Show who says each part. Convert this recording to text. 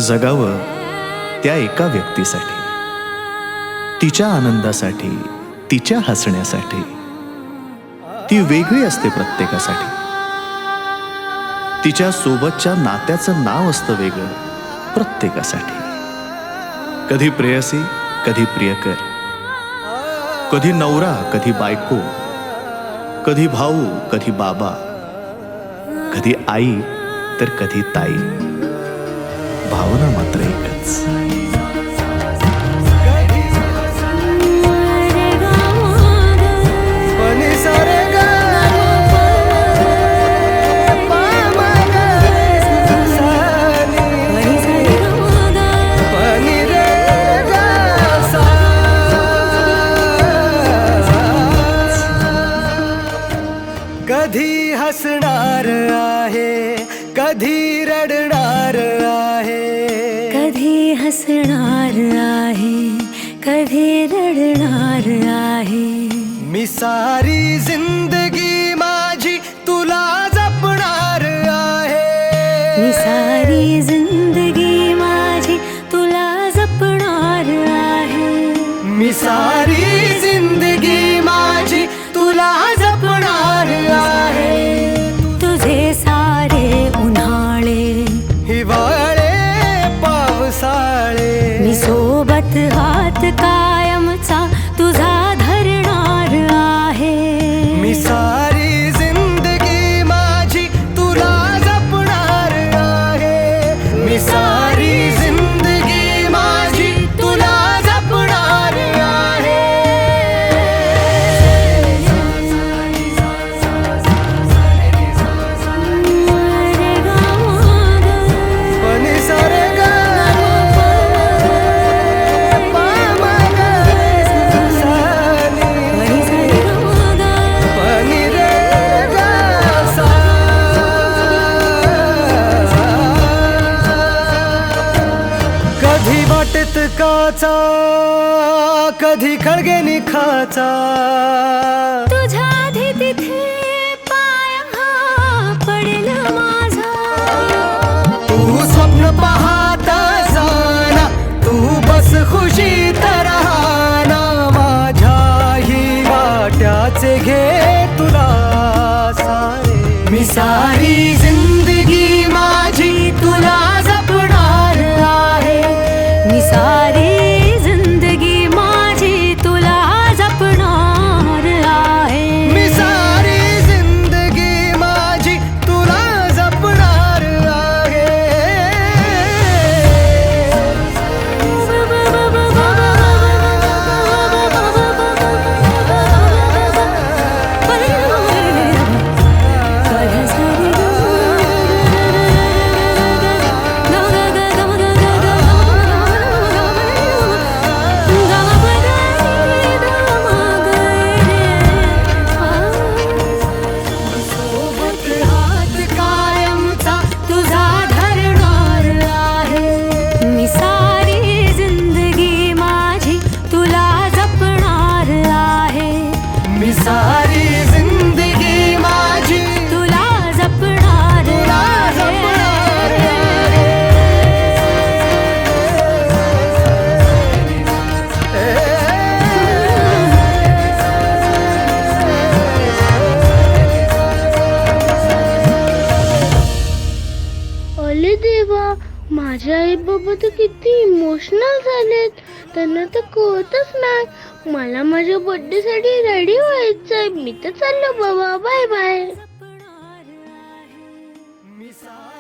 Speaker 1: जगावं त्या एका व्यक्तीसाठी, तिच्या आनंदासाठी, तिच्या हसण्यासाठी. ती वेगळी असते प्रत्येकासाठी. तिच्या सोबतच्या नात्याचं नाव असतं वेगळं प्रत्येकासाठी. कधी प्रेयसी, कधी प्रियकर, कधी नवरा, कधी बायको, कधी भाऊ, कधी बाबा, कधी आई तर कधी ताई. भावना मात्र एकच.
Speaker 2: कधी हसणार आहे, कधी रडणार आहे,
Speaker 3: कधी हसणार आहे, कधी रडणार आहे.
Speaker 2: मी सारी जिंदगी माझी तुला जपणार आहे.
Speaker 3: मी सारी जिंदगी माझी तुला जपणार आहे.
Speaker 2: मी सारी जिंदगी माझी तुला जपणार आहे.
Speaker 3: तुझे सारे उन्हाळे,
Speaker 2: हिवाळे, पावसाळे,
Speaker 3: मी सोबत हात कायमचा तुझा धरणार आहे.
Speaker 2: मी सारी जिंदगी माझी तुला जपणार आहे. मी सारी जिंदगी माझी तुला जपणार आहे. पनी सारे गा कधी वाटेत काचा, कधी खळगे निखाचा.
Speaker 3: तुझ्या आधी तिथे पाय पडेल माझा.
Speaker 2: तू स्वप्न पाहत जाना, तू बस खुशीत राहना. माझ्याही वाट्याचे घे तुला सारे. मी सारी जिंदगी माझी तुला जपणार आहे.
Speaker 3: मी सारी जिंदगी माझी तुला जपणार आहे.
Speaker 2: मी सारी जिंदगी माझी तुला जपणार आहे. मी सारी जिंदगी माझी
Speaker 3: तुला जपणार
Speaker 4: अरे देवा, माझ्या आई बाबा तर किती इमोशनल झालेत. त्यांना तर कळतच नाही. मला माझ्या बर्थडे साठी रेडी व्हायचंय. मी तर चाललो बाबा, बाय बाय.
Speaker 2: मी सारी